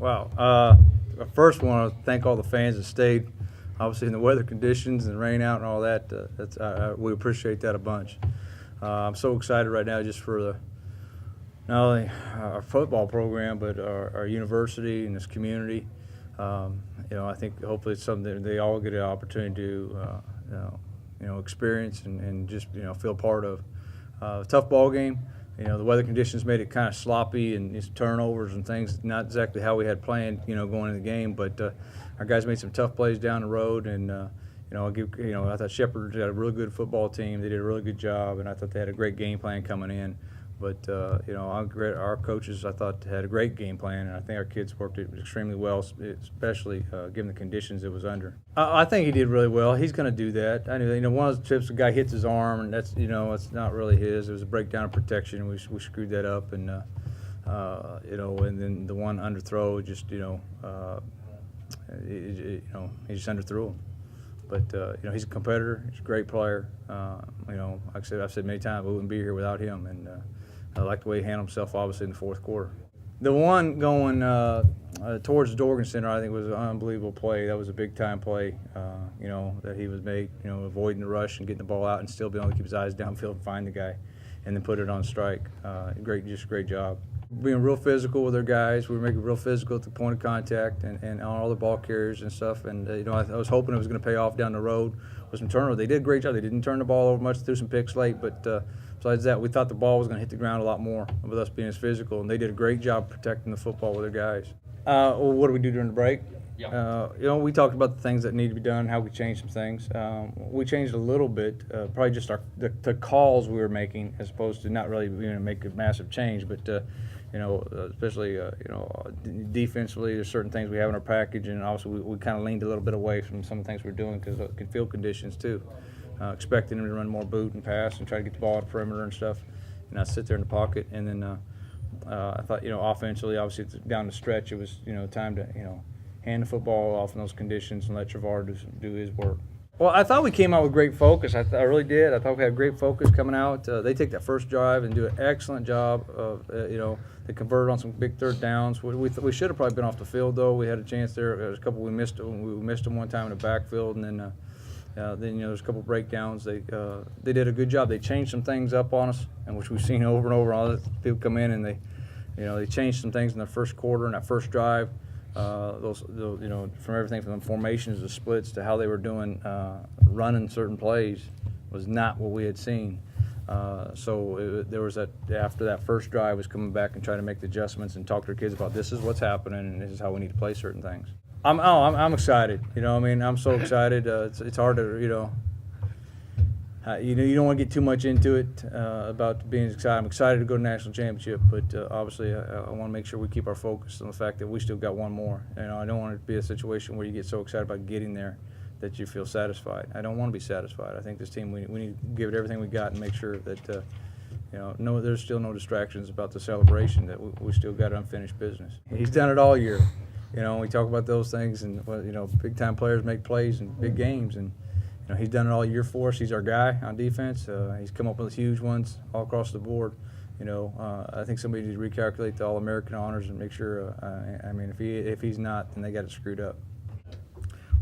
Wow. I first want to thank all the fans that stayed, obviously in the weather conditions and rain out and all that. We appreciate that a bunch. I'm so excited right now just for not only our football program, but our university and this community. I think hopefully it's something that they all get an opportunity to experience and just feel part of. Tough ball game. The weather conditions made it kind of sloppy and just turnovers and things, not exactly how we had planned, going into the game. But our guys made some tough plays down the road, and I thought Shepherd had a really good football team. They did a really good job, and I thought they had a great game plan coming in. But our coaches, I thought, had a great game plan, and I think our kids worked it extremely well, especially given the conditions it was under. I think he did really well. He's going to do that. I knew, one of the trips, the guy hits his arm, and that's, it's not really his. It was a breakdown of protection, and we screwed that up, and and then the one underthrow, just he just underthrew him. But he's a competitor. He's a great player. Like I've said many times, we wouldn't be here without him, and I like the way he handled himself, obviously, in the fourth quarter. The one going towards the Dorgan Center, I think, was an unbelievable play. That was a big-time play, that he was made, avoiding the rush and getting the ball out and still being able to keep his eyes downfield and find the guy and then put it on strike. Just a great job. Being real physical with their guys. We were making real physical at the point of contact and on all the ball carriers and stuff. And, I was hoping it was going to pay off down the road with some turnover. They did a great job. They didn't turn the ball over much, threw some picks late, but besides that, we thought the ball was going to hit the ground a lot more with us being as physical, and they did a great job protecting the football with their guys. What do we do during the break? Yeah. We talked about the things that need to be done, how we changed some things. We changed a little bit, probably just the calls we were making, as opposed to not really make a massive change, but especially defensively, there's certain things we have in our package, and also we kind of leaned a little bit away from some of the things we're doing because of field conditions too. Expecting him to run more boot and pass and try to get the ball at the perimeter and stuff, and I sit there in the pocket. And then I thought, offensively, obviously down the stretch, it was time to hand the football off in those conditions and let Trevar do his work. Well, I thought we came out with great focus. I really did. I thought we had great focus coming out. They take that first drive and do an excellent job of they converted on some big third downs. We should have probably been off the field though. We had a chance there. There was a couple we missed. We missed them one time in the backfield, and then there's a couple breakdowns. They did a good job. They changed some things up on us, and which we've seen over and over. All the people come in and they changed some things in the first quarter and that first drive. From everything from the formations to splits to how they were doing running certain plays was not what we had seen. There was that after that first drive was coming back and trying to make the adjustments and talk to their kids about this is what's happening and this is how we need to play certain things. I'm excited. I'm so excited. It's hard to you don't want to get too much into it about being excited. I'm excited to go to national championship, but obviously I want to make sure we keep our focus on the fact that we still got one more. I don't want it to be a situation where you get so excited about getting there that you feel satisfied. I don't want to be satisfied. I think this team, we need to give it everything we got and make sure that there's still no distractions about the celebration, that we still got unfinished business. He's done it all year. We talk about those things, and big-time players make plays in big games, and he's done it all year for us. He's our guy on defense. He's come up with huge ones all across the board. I think somebody needs to recalculate the All-American honors and make sure. If he's not, then they got it screwed up.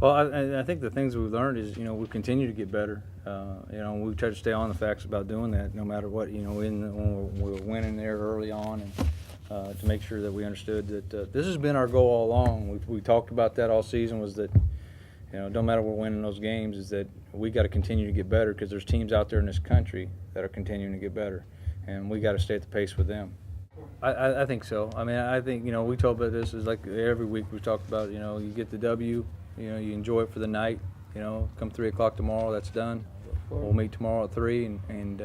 Well, I think the things we've learned is we continue to get better. We try to stay on the facts about doing that, no matter what. When we were winning there early on, and to make sure that we understood that this has been our goal all along. We talked about that all season. Was that no matter we're winning those games, is that we got to continue to get better because there's teams out there in this country that are continuing to get better, and we got to stay at the pace with them. I think so. I think we talk about this is like every week we talk about. You get the W. You enjoy it for the night. Come 3 o'clock tomorrow, that's done. We'll meet tomorrow at 3, and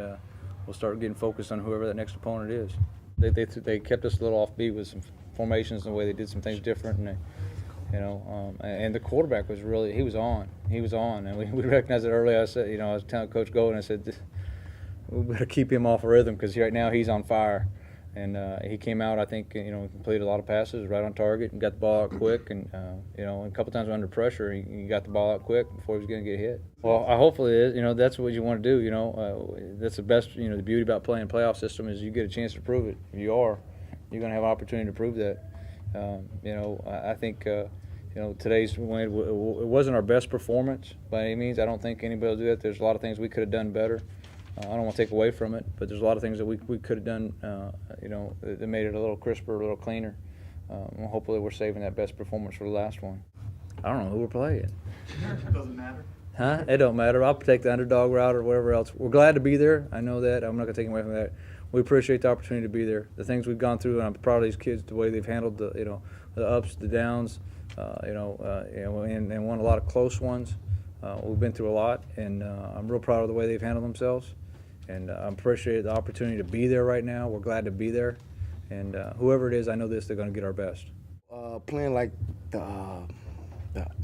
we'll start getting focused on whoever that next opponent is. They kept us a little offbeat with some formations and the way they did some things different, and and the quarterback was really he was on, and we recognized it early. I said, I was telling Coach Golden, I said, we better keep him off rhythm because right now he's on fire. And he came out, I think, completed a lot of passes, right on target, and got the ball out quick. And, a couple times under pressure, he got the ball out quick before he was going to get hit. Well, hopefully, that's what you want to do. That's the best, the beauty about playing a playoff system is you get a chance to prove it. If you are, you're going to have an opportunity to prove that. I think today's win, it wasn't our best performance by any means. I don't think anybody will do that. There's a lot of things we could have done better. I don't want to take away from it, but there's a lot of things that we could have done, that made it a little crisper, a little cleaner. Hopefully we're saving that best performance for the last one. I don't know who we're playing. It doesn't matter. Huh? It don't matter. I'll take the underdog route or whatever else. We're glad to be there. I know that. I'm not going to take away from that. We appreciate the opportunity to be there. The things we've gone through, and I'm proud of these kids, the way they've handled the ups, the downs, and won a lot of close ones. We've been through a lot, and I'm real proud of the way they've handled themselves. And I appreciate the opportunity to be there right now. We're glad to be there. And whoever it is, I know they're going to get our best. Playing like the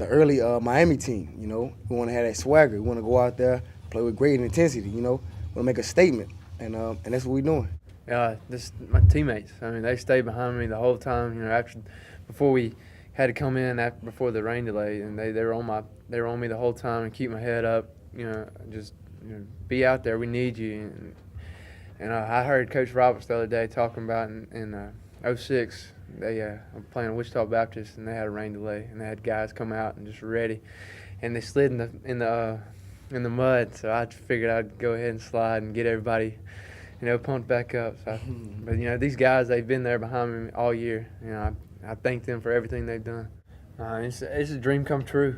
early Miami team, we want to have that swagger. We want to go out there, play with great intensity, we want to make a statement, and that's what we're doing. My teammates, they stayed behind me the whole time, before we had to come in before the rain delay, and they were on me the whole time and keep my head up, be out there, we need you. And I heard Coach Roberts the other day talking about in 06, they were playing at Wichita Baptist, and they had a rain delay, and they had guys come out and just ready, and they slid in the mud. So I figured I'd go ahead and slide and get everybody, pumped back up. So but these guys, they've been there behind me all year. I thank them for everything they've done. It's a dream come true.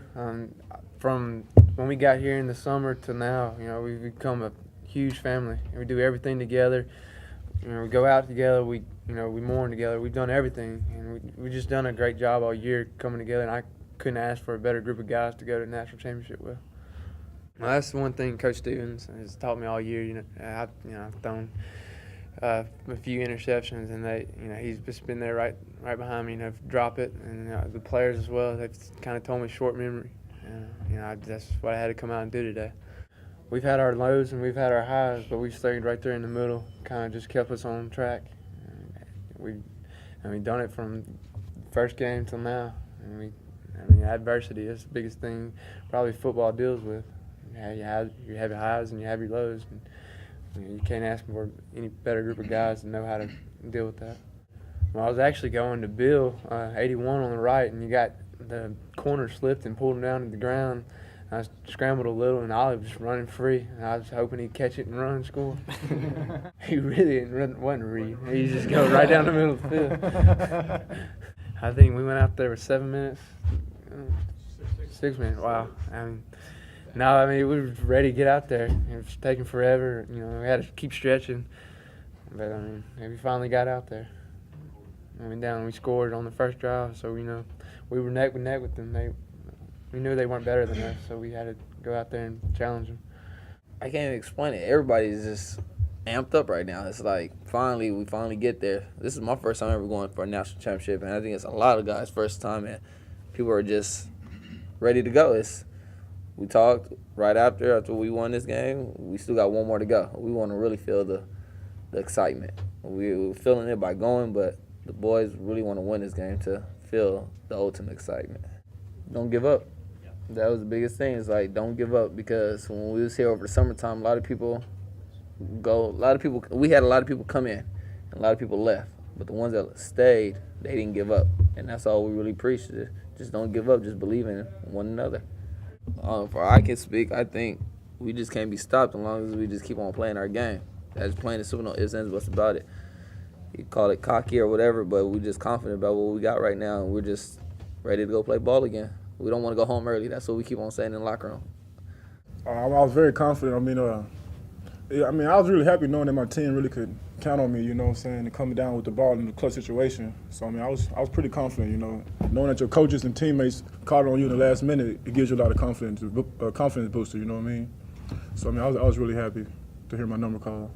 From when we got here in the summer to now, we've become a huge family. We do everything together. We go out together. We mourn together. We've done everything, and we just done a great job all year coming together. And I couldn't ask for a better group of guys to go to the national championship with. Well, that's the one thing Coach Stevens has taught me all year. I've thrown a few interceptions, and he's just been there right behind me, drop it. And the players as well, they've kind of told me short memory. That's what I had to come out and do today. We've had our lows and we've had our highs, but we've stayed right there in the middle, kind of just kept us on track. We've done it from first game till now. Adversity is the biggest thing probably football deals with. You have your highs and you have your lows. And, you can't ask for any better group of guys to know how to deal with that. Well, I was actually going to Bill, 81 on the right, and you got the corner slipped and pulled him down to the ground. I scrambled a little, and Ollie was just running free. And I was hoping he'd catch it and run and score. He really wasn't read. He just go right down the middle of the field. I think we went out there with 7 minutes. 6 minutes. Wow. We were ready to get out there. It was taking forever. We had to keep stretching. But, we finally got out there. We scored on the first drive, so, we were neck and neck with them. We knew they weren't better than us, so we had to go out there and challenge them. I can't even explain it. Everybody's just amped up right now. It's like we finally get there. This is my first time ever going for a national championship, and I think it's a lot of guys' first time, and people are just ready to go. We talked right after we won this game. We still got one more to go. We want to really feel the excitement. We were feeling it by going, but the boys really want to win this game to feel the ultimate excitement. Don't give up. That was the biggest thing. It's like, don't give up, because when we was here over the summertime, we had a lot of people come in, and a lot of people left. But the ones that stayed, they didn't give up. And that's all we really preached. Just don't give up. Just believe in one another. For I can speak, I think we just can't be stopped as long as we just keep on playing our game. That's playing the Super Bowl, ifs, ands, buts about it. You call it cocky or whatever, but we're just confident about what we got right now, and we're just ready to go play ball again. We don't want to go home early. That's what we keep on saying in the locker room. I was very confident. I was really happy knowing that my team really could count on me, and coming down with the ball in the clutch situation. So, I was pretty confident, Knowing that your coaches and teammates called on you in the last minute, it gives you a lot of confidence booster, So, I was really happy to hear my number called.